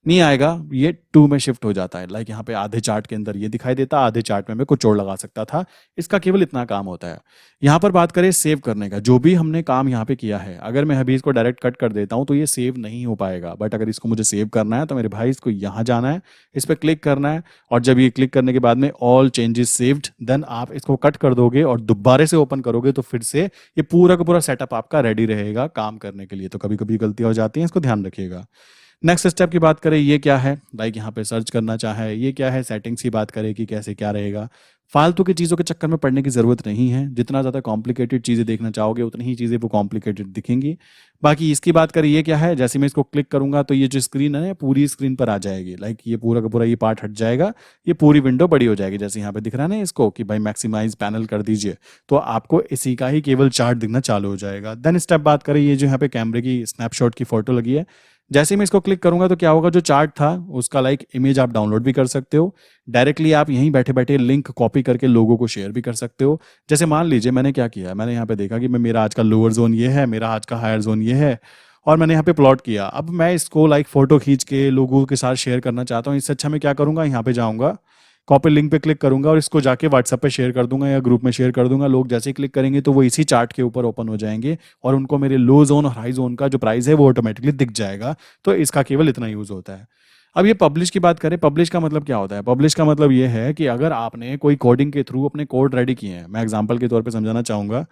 नहीं आएगा, ये 2 में शिफ्ट हो जाता है। लाइक यहाँ पे आधे चार्ट के अंदर ये दिखाई देता, आधे चार्ट में मैं कुछ और लगा सकता था। इसका केवल इतना काम होता है। यहाँ पर बात करें सेव करने का, जो भी हमने काम यहाँ पे किया है, अगर मैं अभी इसको डायरेक्ट कट कर देता हूँ तो ये सेव नहीं हो पाएगा। बट अगर इसको मुझे सेव करना है तो मेरे भाई इसको यहाँ जाना है, इस पर क्लिक करना है, और जब ये क्लिक करने के बाद में ऑल चेंजेस सेव्ड, देन आप इसको कट कर दोगे और दोबारा से ओपन करोगे तो फिर से ये पूरा का पूरा सेटअप आपका रेडी रहेगा काम करने के लिए। तो कभी कभी गलतियां हो जाती हैं, इसको ध्यान रखिएगा। नेक्स्ट स्टेप की बात करें, ये क्या है, लाइक यहाँ पे सर्च करना चाहे, ये क्या है, सेटिंग्स की बात करें कि कैसे क्या रहेगा। फालतू की चीज़ों के चक्कर में पड़ने की ज़रूरत नहीं है। जितना ज़्यादा कॉम्प्लिकेटेड चीज़ें देखना चाहोगे उतनी ही चीज़ें वो कॉम्प्लिकेटेड दिखेंगी। बाकी इसकी बात करें, ये क्या है, जैसे मैं इसको क्लिक करूंगा तो ये जो स्क्रीन है पूरी स्क्रीन पर आ जाएगी। लाइक ये पूरा का पूरा ये पार्ट हट जाएगा, ये पूरी विंडो बड़ी हो जाएगी। जैसे यहाँ पे दिख रहा है ना इसको कि भाई मैक्सिमाइज पैनल कर दीजिए, तो आपको इसी का ही केवल चार्ट दिखना चालू हो जाएगा। देन स्टेप बात करें, ये जो यहाँ पे कैमरे की स्नैपशॉट की फोटो लगी है, जैसे ही मैं इसको क्लिक करूंगा तो क्या होगा, जो चार्ट था उसका लाइक इमेज आप डाउनलोड भी कर सकते हो। डायरेक्टली आप यहीं बैठे बैठे लिंक कॉपी करके लोगों को शेयर भी कर सकते हो। जैसे मान लीजिए मैंने क्या किया, मैंने यहाँ पे देखा कि मैं मेरा आज का लोअर जोन ये है, मेरा आज का हायर जोन ये है, और मैंने यहाँ पे प्लॉट किया। अब मैं इसको लाइक फोटो खींच के लोगों के साथ शेयर करना चाहता हूँ। इससे अच्छा मैं क्या करूँगा, यहाँ पे जाऊँगा, कॉपी लिंक पे क्लिक करूंगा और इसको जाके व्हाट्सएप पे शेयर कर दूंगा या ग्रुप में शेयर कर दूंगा। लोग जैसे ही क्लिक करेंगे तो वो इसी चार्ट के ऊपर ओपन हो जाएंगे और उनको मेरे लो जोन और हाई जोन का जो प्राइस है वो ऑटोमेटिकली दिख जाएगा। तो इसका केवल इतना यूज होता है। अब ये पब्लिश की बात करें, पब्लिश का मतलब क्या होता है? पब्लिश का मतलब ये है कि अगर आपने कोई कोडिंग के थ्रू अपने कोड रेडी किए हैं, मैं एग्जांपल के तौर पे समझाना चाहूंगा,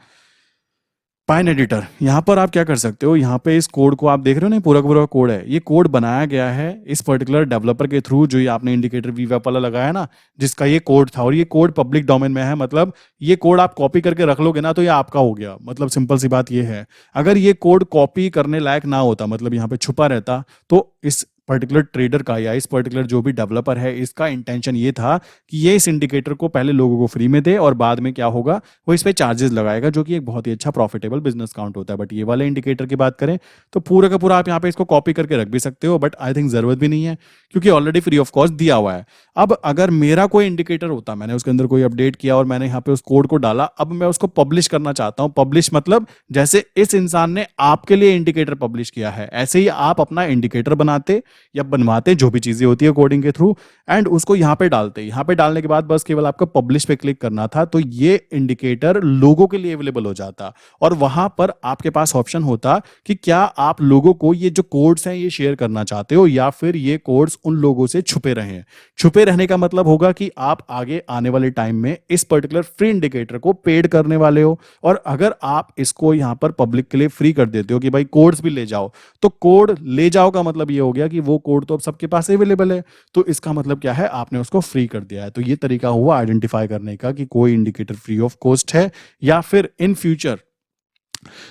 पाइन एडिटर, यहाँ पर आप क्या कर सकते हो, यहाँ पे इस कोड को आप देख रहे हो ना, पूरा का पूरा कोड है, ये कोड बनाया गया है इस पर्टिकुलर डेवलपर के थ्रू, जो ये आपने इंडिकेटर वीवेप वाला लगाया ना, जिसका ये कोड था, और ये कोड पब्लिक डोमेन में है। मतलब ये कोड आप कॉपी करके रख लोगे ना तो ये आपका हो गया। मतलब सिंपल सी बात ये है, अगर ये कोड कॉपी करने लायक ना होता, मतलब यहाँ पे छुपा रहता, तो इस पर्टिकुलर ट्रेडर का या इस पर्टिकुलर जो भी डेवलपर है इसका इंटेंशन ये था कि ये इस इंडिकेटर को पहले लोगों को फ्री में दे और बाद में क्या होगा, वो इस पे चार्जेस लगाएगा, जो कि एक बहुत ही अच्छा प्रॉफिटेबल बिजनेस काउंट होता है। बट ये वाले इंडिकेटर की बात करें तो पूरा का पूरा आप यहाँ पे इसको कॉपी करके रख भी सकते हो, बट आई थिंक जरूरत भी नहीं है क्योंकि ऑलरेडी फ्री ऑफ कॉस्ट दिया हुआ है। अब अगर मेरा कोई इंडिकेटर होता, मैंने उसके अंदर कोई अपडेट किया और मैंने यहाँ पे उस कोड को डाला, अब मैं उसको पब्लिश करना चाहता हूँ। पब्लिश मतलब जैसे इस इंसान ने आपके लिए इंडिकेटर पब्लिश किया है, ऐसे ही आप अपना इंडिकेटर बनाते या बनवाते, जो भी चीजें होती है कोडिंग के थ्रू, एंड उसको यहाँ पे डालते। यहाँ पे डालने के बाद बस केवल आपको पब्लिश पे क्लिक करना था, तो ये इंडिकेटर लोगों के लिए अवेलेबल हो जाता और वहां पर आपके पास ऑप्शन होता कि क्या आप लोगों को ये जो कोड्स हैं ये शेयर करना चाहते हो या फिर ये कोड्स उन लोगों से छुपे रहे। छुपे रहने का मतलब होगा कि आप आगे आने वाले टाइम में इस पर्टिकुलर फ्री इंडिकेटर को पेड करने वाले हो, और अगर आप इसको यहां पर पब्लिक के लिए फ्री कर देते हो कि भाई कोड्स भी ले जाओ, तो कोड ले जाओ का मतलब ये हो गया कि वो कोड तो अब सबके पास अवेलेबल है, तो इसका मतलब क्या है, आपने उसको फ्री कर दिया है। तो ये तरीका हुआ आइडेंटिफाई करने का कि कोई इंडिकेटर फ्री ऑफ कॉस्ट है या फिर इन फ्यूचर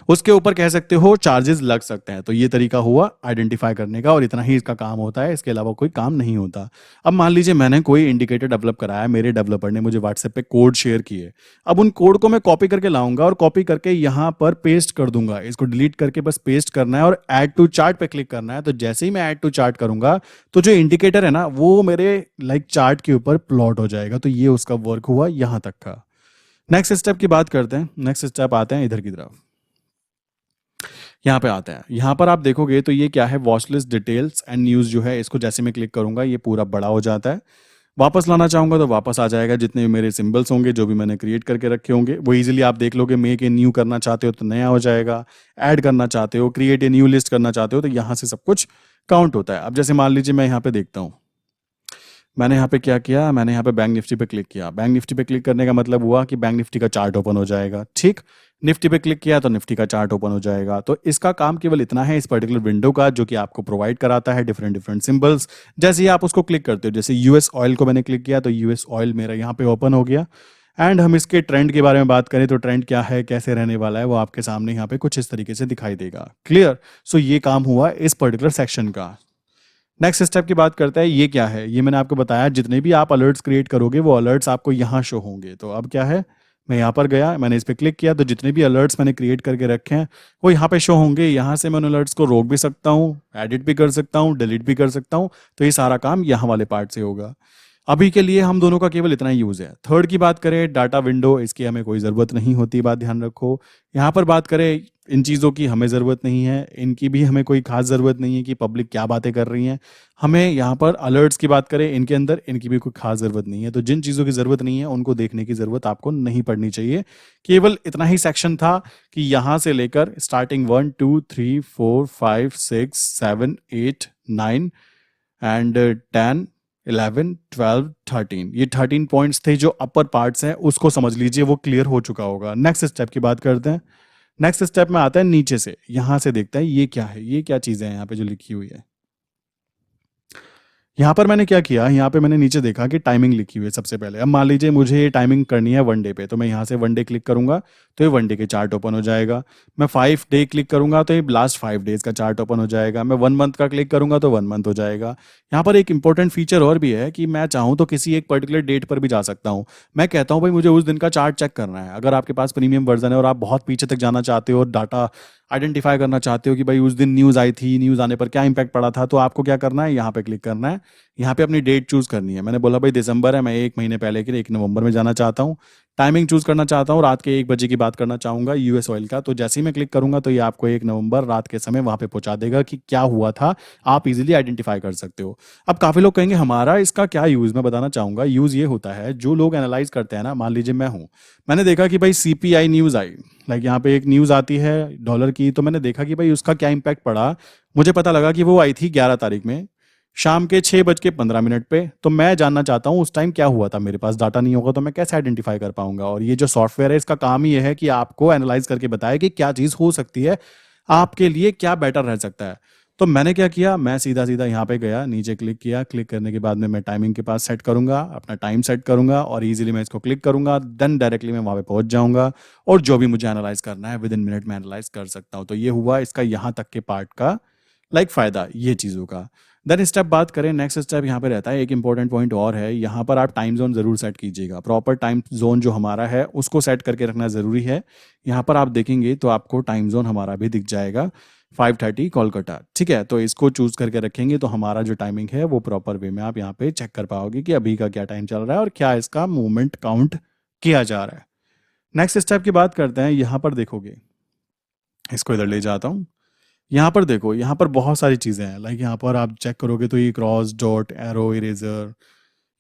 उसके ऊपर कह सकते हो चार्जेस लग सकते हैं। तो ये तरीका हुआ आइडेंटिफाई करने का और इतना ही इसका काम होता है, इसके अलावा कोई काम नहीं होता। अब मान लीजिए मैंने कोई इंडिकेटर डेवलप कराया, मेरे डेवलपर ने मुझे व्हाट्सएप पे कोड शेयर किए। अब उन कोड को मैं कॉपी करके लाऊंगा और कॉपी करके यहां पर पेस्ट कर दूंगा। इसको डिलीट करके बस पेस्ट करना है और ऐड टू चार्ट पे क्लिक करना है। तो जैसे ही मैं ऐड टू चार्ट करूंगा तो जो इंडिकेटर है ना वो मेरे लाइक चार्ट के ऊपर प्लॉट हो जाएगा। तो ये उसका वर्क हुआ यहां तक का। नेक्स्ट स्टेप की बात करते हैं। नेक्स्ट स्टेप आते हैं इधर की तरफ, यहाँ पे आता है। यहाँ पर आप देखोगे तो ये क्या है, watch list details and news जो है, इसको जैसे मैं क्लिक करूंगा ये पूरा बड़ा हो जाता है। वापस लाना चाहूंगा तो वापस आ जाएगा। जितने भी मेरे सिंबल्स होंगे जो भी मैंने क्रिएट करके रखे होंगे वो इजीली आप देख लोगे। मेक ए न्यू करना चाहते हो तो नया हो जाएगा, ऐड करना चाहते हो, क्रिएट ए न्यू लिस्ट करना चाहते हो, तो यहाँ से सब कुछ काउंट होता है। अब जैसे मान लीजिए मैं यहाँ पे देखता हूँ, मैंने यहाँ पे क्या किया, मैंने यहाँ पे बैंक निफ्टी पे क्लिक किया। बैंक निफ्टी पे क्लिक करने का मतलब हुआ कि बैंक निफ्टी का चार्ट ओपन हो जाएगा। ठीक, निफ्टी पे क्लिक किया तो निफ्टी का चार्ट ओपन हो जाएगा। तो इसका काम केवल इतना है इस पर्टिकुलर विंडो का, जो कि आपको प्रोवाइड कराता है डिफरेंट डिफरेंट सिंबल्स। जैसे ही आप उसको क्लिक करते हो, जैसे यूएस ऑयल को मैंने क्लिक किया तो यूएस ऑयल मेरा यहाँ पे ओपन हो गया। एंड हम इसके ट्रेंड के बारे में बात करें तो ट्रेंड क्या है, कैसे रहने वाला है, वो आपके सामने यहाँ पे कुछ इस तरीके से दिखाई देगा। क्लियर? सो ये काम हुआ इस पर्टिकुलर सेक्शन का। नेक्स्ट स्टेप की बात करते हैं। ये क्या है, ये मैंने आपको बताया, जितने भी आप अलर्ट्स क्रिएट करोगे वो अलर्ट्स आपको यहाँ शो होंगे। तो अब क्या है, मैं यहाँ पर गया, मैंने इस पर क्लिक किया तो जितने भी अलर्ट्स मैंने क्रिएट करके रखे हैं वो यहाँ पे शो होंगे। यहाँ से मैं उन अलर्ट्स को रोक भी सकता हूँ, एडिट भी कर सकता हूँ, डिलीट भी कर सकता हूँ। तो ये सारा काम यहाँ वाले पार्ट से होगा। अभी के लिए हम दोनों का केवल इतना ही यूज है। थर्ड की बात करें, डाटा विंडो, इसकी हमें कोई ज़रूरत नहीं होती, बात ध्यान रखो। यहाँ पर बात करें, इन चीज़ों की हमें ज़रूरत नहीं है, इनकी भी हमें कोई खास ज़रूरत नहीं है कि पब्लिक क्या बातें कर रही हैं। हमें यहाँ पर अलर्ट्स की बात करें, इनके अंदर इनकी भी कोई खास ज़रूरत नहीं है। तो जिन चीज़ों की ज़रूरत नहीं है उनको देखने की ज़रूरत आपको नहीं पड़नी चाहिए। केवल इतना ही सेक्शन था कि यहाँ से लेकर स्टार्टिंग 1 2 3 4 5 6 7 8 9 एंड 10 11 12 13, ये 13 पॉइंट्स थे जो अपर पार्ट्स हैं, उसको समझ लीजिए, वो क्लियर हो चुका होगा। नेक्स्ट स्टेप की बात करते हैं। नेक्स्ट स्टेप में आता है नीचे से, यहां से देखते हैं ये क्या है, ये क्या चीजें हैं यहाँ पे जो लिखी हुई है। यहाँ पर मैंने क्या किया, यहाँ पे मैंने नीचे देखा कि टाइमिंग लिखी हुई है सबसे पहले। अब मान लीजिए मुझे ये टाइमिंग करनी है 1 डे पे, तो मैं यहाँ से 1 डे क्लिक करूँगा तो ये 1 डे के चार्ट ओपन हो जाएगा। मैं 5 डे क्लिक करूँगा तो ये लास्ट 5 डेज़ का चार्ट ओपन हो जाएगा। मैं 1 मंथ का क्लिक करूँगा तो 1 मंथ हो जाएगा। यहाँ पर एक इंपॉर्टेंट फीचर और भी है कि मैं चाहूँ तो किसी एक पर्टिकुलर डेट पर भी जा सकता हूँ। मैं कहता हूँ भाई मुझे उस दिन का चार्ट चेक करना है। अगर आपके पास प्रीमियम वर्जन है और आप बहुत पीछे तक जाना चाहते हो और डाटा आइडेंटिफाई करना चाहते हो कि भाई उस दिन न्यूज़ आई थी, न्यूज़ आने पर क्या इम्पैक्ट पड़ा था, तो आपको क्या करना है, यहाँ पे क्लिक करना है। यहाँ पे अपनी डेट चूज़ करनी है। मैंने बोला भाई दिसंबर है, मैं 1 महीने पहले के लिए 1 नवंबर में जाना चाहता हूँ। टाइमिंग चूज़ करना चाहता हूँ, रात के 1 बजे की बात करना चाहूँगा यूएस ऑयल का। तो जैसे ही मैं क्लिक करूँगा तो ये आपको 1 नवंबर रात के समय वहाँ पे पहुँचा देगा कि क्या हुआ था, आप इज़िली आइडेंटिफाई कर सकते हो। अब काफ़ी लोग कहेंगे हमारा इसका क्या यूज़, मैं बताना चाहूँगा। यूज़ ये होता है, जो लोग एनालाइज़ करते हैं ना, मान लीजिए मैं हूँ, मैंने देखा कि भाई सीपीआई न्यूज़ आई, लाइक यहाँ पे एक न्यूज़ आती है डॉलर की, तो मैंने देखा कि भाई उसका क्या इम्पैक्ट पड़ा। मुझे पता लगा कि वो आई थी 11 तारीख में शाम के 6:15 पे। तो मैं जानना चाहता हूँ उस टाइम क्या हुआ था। मेरे पास डाटा नहीं होगा तो मैं कैसे आइडेंटिफाई कर पाऊंगा। और ये जो सॉफ्टवेयर है इसका काम ही ये है कि आपको एनालाइज करके बताए कि क्या चीज़ हो सकती है, आपके लिए क्या बेटर रह सकता है। तो मैंने क्या किया, मैं सीधा सीधा यहाँ पे गया, नीचे क्लिक किया। क्लिक करने के बाद में मैं टाइमिंग के पास सेट करूंगा, अपना टाइम सेट करूंगा और इजीली मैं इसको क्लिक करूंगा, देन डायरेक्टली मैं वहाँ पे पहुंच जाऊंगा और जो भी मुझे एनालाइज करना है विद इन मिनट में एनालाइज कर सकता हूँ। तो ये हुआ इसका यहाँ तक के पार्ट का लाइक फ़ायदा ये चीज़ों का। देन स्टेप बात करें, नेक्स्ट स्टेप यहाँ पे रहता है, एक इंपॉर्टेंट पॉइंट और है, यहाँ पर आप टाइम जोन ज़रूर सेट कीजिएगा। प्रॉपर टाइम जोन जो हमारा है उसको सेट करके रखना ज़रूरी है। यहाँ पर आप देखेंगे तो आपको टाइम जोन हमारा भी दिख जाएगा 5:30 कोलकाता, ठीक है। तो इसको चूज़ करके रखेंगे तो हमारा जो टाइमिंग है वो प्रॉपर वे में आप यहाँ पे चेक कर पाओगे कि अभी का क्या टाइम चल रहा है और क्या इसका मूवमेंट काउंट किया जा रहा है। नेक्स्ट स्टेप की बात करते हैं। यहाँ पर देखोगे, इसको इधर ले जाता हूँ। यहाँ पर देखो, यहाँ पर बहुत सारी चीज़ें हैं। लाइक यहाँ पर आप चेक करोगे तो ये क्रॉस, डॉट, एरो, इरेजर।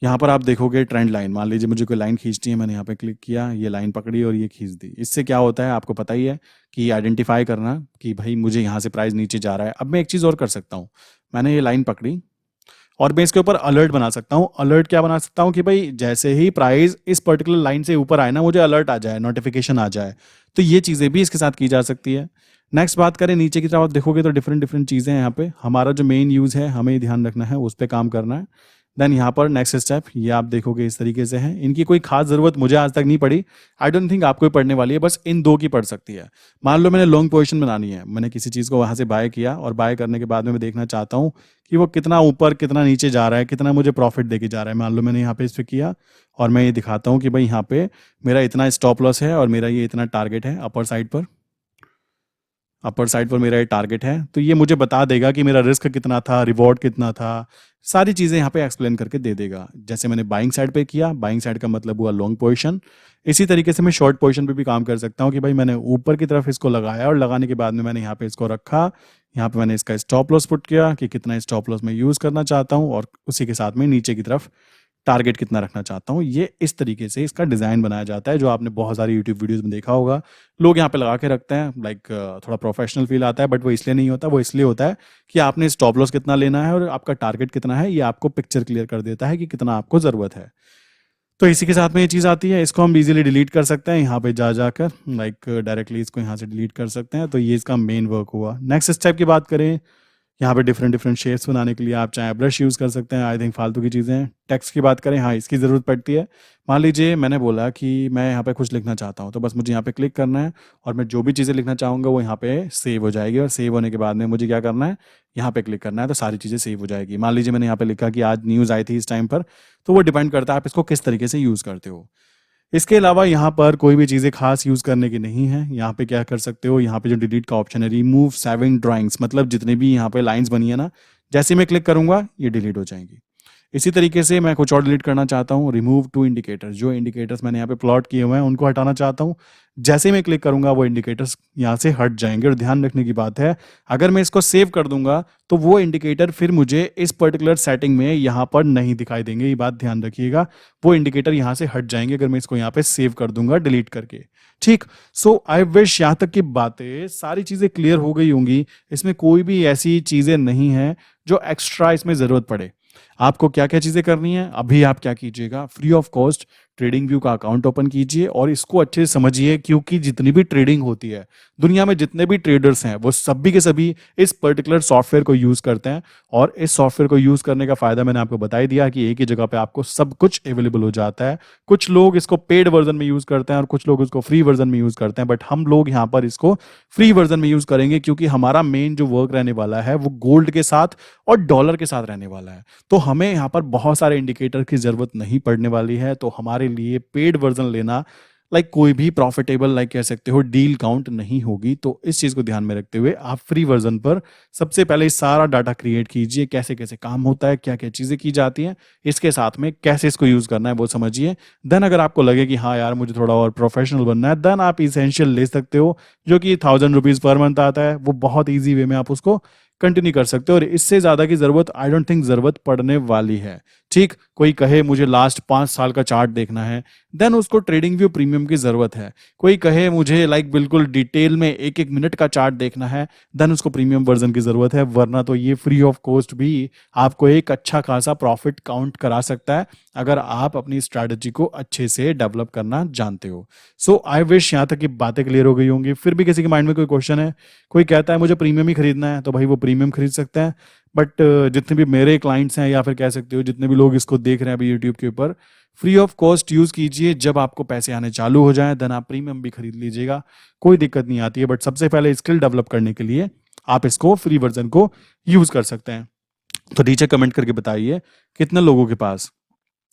यहाँ पर आप देखोगे ट्रेंड लाइन। मान लीजिए मुझे कोई लाइन खींचनी है, मैंने यहाँ पे क्लिक किया, ये लाइन पकड़ी और ये खींच दी। इससे क्या होता है आपको पता ही है कि आइडेंटिफाई करना कि भाई मुझे यहाँ से प्राइस नीचे जा रहा है। अब मैं एक चीज़ और कर सकता हूँ, मैंने ये लाइन पकड़ी और मैं इसके ऊपर अलर्ट बना सकता हूँ। अलर्ट क्या बना सकता हूँ कि भाई जैसे ही प्राइस इस पर्टिकुलर लाइन से ऊपर आए ना, मुझे अलर्ट आ जाए, नोटिफिकेशन आ जाए। तो ये चीज़ें भी इसके साथ की जा सकती है। नेक्स्ट बात करें, नीचे की तरफ आप देखोगे तो डिफरेंट डिफरेंट चीज़ें हैं। यहाँ पे हमारा जो मेन यूज़ है हमें ध्यान रखना है, उस पर काम करना है। देन यहाँ पर नेक्स्ट स्टेप ये आप देखोगे इस तरीके से है। इनकी कोई खास ज़रूरत मुझे आज तक नहीं पड़ी, आई डोंट थिंक आपको ही पढ़ने वाली है, बस इन दो की पड़ सकती है। मान लो मैंने लॉन्ग पोजीशन बनानी है, मैंने किसी चीज़ को वहाँ से बाय किया और बाय करने के बाद में मैं देखना चाहता हूँ कि वो कितना ऊपर कितना नीचे जा रहा है, कितना मुझे प्रॉफिट देके जा रहा है। मान लो मैंने यहाँ पे इस पे किया और मैं ये दिखाता हूँ कि भाई यहाँ पे मेरा इतना स्टॉप लॉस है और मेरा ये इतना टारगेट है अपर साइड पर। अपर साइड पर मेरा ये टारगेट है, तो ये मुझे बता देगा कि मेरा रिस्क कितना था, रिवॉर्ड कितना था, सारी चीज़ें यहाँ पे एक्सप्लेन करके दे देगा। जैसे मैंने बाइंग साइड पे किया, बाइंग साइड का मतलब हुआ लॉन्ग पोजीशन। इसी तरीके से मैं शॉर्ट पोजीशन पे भी काम कर सकता हूँ कि भाई मैंने ऊपर की तरफ इसको लगाया और लगाने के बाद में मैंने यहाँ पे इसको रखा। यहाँ पे मैंने इसका स्टॉप लॉस पुट किया कि कितना स्टॉप लॉस मैं यूज़ करना चाहता हूँ और उसी के साथ में नीचे की तरफ टारगेट कितना रखना चाहता हूँ। ये इस तरीके से इसका डिज़ाइन बनाया जाता है, जो आपने बहुत सारी यूट्यूब वीडियोस में देखा होगा। लोग यहाँ पे लगा के रखते हैं, लाइक थोड़ा प्रोफेशनल फील आता है, बट वो इसलिए नहीं होता। वो इसलिए होता है कि आपने स्टॉप लॉस कितना लेना है और आपका टारगेट कितना है, ये आपको पिक्चर क्लियर कर देता है कि कितना आपको ज़रूरत है। तो इसी के साथ में ये चीज़ आती है, इसको हम इजीली डिलीट कर सकते हैं यहाँ पे जा जाकर, लाइक डायरेक्टली इसको यहाँ से डिलीट कर सकते हैं। तो ये इसका मेन वर्क हुआ। नेक्स्ट स्टेप की बात करें, यहाँ पे डिफरेंट डिफरेंट शेप्स बनाने के लिए आप चाहे ब्रश यूज़ कर सकते हैं। आई थिंक फालतू की चीज़ें हैं। टेक्स्ट की बात करें, हाँ इसकी ज़रूरत पड़ती है। मान लीजिए मैंने बोला कि मैं यहाँ पे कुछ लिखना चाहता हूँ, तो बस मुझे यहाँ पे क्लिक करना है और मैं जो भी चीज़ें लिखना चाहूँगा वो यहाँ पे सेव हो जाएगी। और सेव होने के बाद में मुझे क्या करना है, यहाँ पे क्लिक करना है, तो सारी चीज़ें सेव हो जाएगी। मान लीजिए मैंने यहाँ पे लिखा कि आज न्यूज़ आई थी इस टाइम पर, तो वो डिपेंड करता है आप इसको किस तरीके से यूज़ करते हो। इसके अलावा यहाँ पर कोई भी चीज़ें खास यूज़ करने की नहीं है। यहाँ पे क्या कर सकते हो, यहाँ पे जो डिलीट का ऑप्शन है, रिमूव सेविंग ड्राइंग्स, मतलब जितने भी यहाँ पे लाइंस बनी है ना, जैसे मैं क्लिक करूंगा ये डिलीट हो जाएंगी। इसी तरीके से मैं कुछ और डिलीट करना चाहता हूँ, रिमूव टू इंडिकेटर्स, जो इंडिकेटर्स मैंने यहाँ पे प्लॉट किए हुए हैं उनको हटाना चाहता हूँ। जैसे मैं क्लिक करूंगा वो इंडिकेटर्स यहाँ से हट जाएंगे। और ध्यान रखने की बात है, अगर मैं इसको सेव कर दूंगा तो वो इंडिकेटर फिर मुझे इस पर्टिकुलर सेटिंग में यहाँ पर नहीं दिखाई देंगे। ये बात ध्यान रखिएगा, वो इंडिकेटर यहाँ से हट जाएंगे अगर मैं इसको यहाँ पे सेव कर दूंगा डिलीट करके। ठीक, सो आई विश यहाँ तक की बातें सारी चीज़ें क्लियर हो गई होंगी। इसमें कोई भी ऐसी चीज़ें नहीं है जो एक्स्ट्रा इसमें ज़रूरत पड़े। आपको क्या क्या चीज़ें करनी है, अभी आप क्या कीजिएगा, free of cost trading view का अकाउंट ओपन कीजिए और इसको अच्छे से समझिए, क्योंकि जितनी भी ट्रेडिंग होती है दुनिया में, जितने भी ट्रेडर्स हैं वो सभी के सभी इस पर्टिकुलर सॉफ्टवेयर को यूज करते हैं। और इस सॉफ्टवेयर को यूज करने का फायदा मैंने आपको बता ही दिया कि एक ही जगह पे आपको सब कुछ अवेलेबल हो जाता है। कुछ लोग इसको पेड वर्जन में यूज करते हैं और कुछ लोग इसको फ्री वर्जन में यूज करते हैं, बट हम लोग यहाँ पर इसको फ्री वर्जन में यूज करेंगे, क्योंकि हमारा मेन जो वर्क रहने वाला है वो गोल्ड के साथ और डॉलर के साथ रहने वाला है। तो हमें यहाँ पर बहुत सारे इंडिकेटर की जरूरत नहीं पड़ने वाली है। तो हमारे लिए पेड वर्जन लेना कोई भी प्रॉफिटेबल कह सकते हो डील काउंट नहीं होगी। तो इस चीज को ध्यान में रखते हुए आप फ्री वर्जन पर सबसे पहले सारा डाटा क्रिएट कीजिए, कैसे कैसे काम होता है, क्या क्या चीजें की जाती हैं, इसके साथ में कैसे इसको यूज करना है वो समझिए। देन अगर आपको लगे कि हाँ यार मुझे थोड़ा और प्रोफेशनल बनना है, देन आप इसेंशियल ले सकते हो, जो कि 1000 रुपीज पर मंथ आता है। वो बहुत ईजी वे में आप उसको कंटिन्यू कर सकते हो और इससे ज्यादा की जरूरत आई डोंट थिंक जरूरत पड़ने वाली है। ठीक, कोई कहे मुझे लास्ट 5 साल का चार्ट देखना है, देन उसको ट्रेडिंग व्यू प्रीमियम की जरूरत है। कोई कहे मुझे बिल्कुल डिटेल में एक एक मिनट का चार्ट देखना है, देन उसको प्रीमियम वर्जन की जरूरत है। वरना तो ये फ्री ऑफ कॉस्ट भी आपको एक अच्छा खासा प्रॉफिट काउंट करा सकता है, अगर आप अपनी स्ट्रैटेजी को अच्छे से डेवलप करना जानते हो। सो आई विश यहाँ तक की बातें क्लियर हो गई होंगी। फिर भी किसी के माइंड में कोई क्वेश्चन है, कोई कहता है मुझे प्रीमियम ही खरीदना है, तो भाई वो प्रीमियम खरीद सकता है। बट जितने भी मेरे क्लाइंट्स हैं, या फिर कह सकते हो जितने भी लोग इसको देख रहे हैं अभी यूट्यूब के ऊपर, फ्री ऑफ कॉस्ट यूज कीजिए। जब आपको पैसे आने चालू हो जाए देन आप प्रीमियम भी खरीद लीजिएगा, कोई दिक्कत नहीं आती है। बट सबसे पहले स्किल डेवलप करने के लिए आप इसको फ्री वर्जन को यूज कर सकते हैं। तो नीचे कमेंट करके बताइए कितने लोगों के पास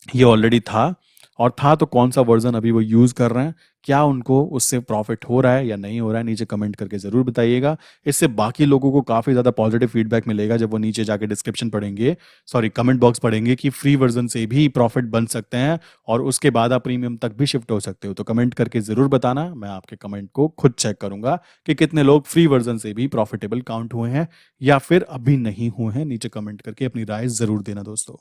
ये ऑलरेडी था, और था तो कौन सा वर्जन अभी वो यूज कर रहे हैं, क्या उनको उससे प्रॉफिट हो रहा है या नहीं हो रहा है, नीचे कमेंट करके जरूर बताइएगा। इससे बाकी लोगों को काफी ज्यादा पॉजिटिव फीडबैक मिलेगा जब वो नीचे जाके डिस्क्रिप्शन पढ़ेंगे, सॉरी कमेंट बॉक्स पढ़ेंगे कि फ्री वर्जन से भी प्रॉफिट बन सकते हैं और उसके बाद आप प्रीमियम तक भी शिफ्ट हो सकते हो। तो कमेंट करके जरूर बताना, मैं आपके कमेंट को खुद चेक करूंगा कि कितने लोग फ्री वर्जन से भी प्रॉफिटेबल काउंट हुए हैं या फिर अभी नहीं हुए हैं। नीचे कमेंट करके अपनी राय जरूर देना दोस्तों।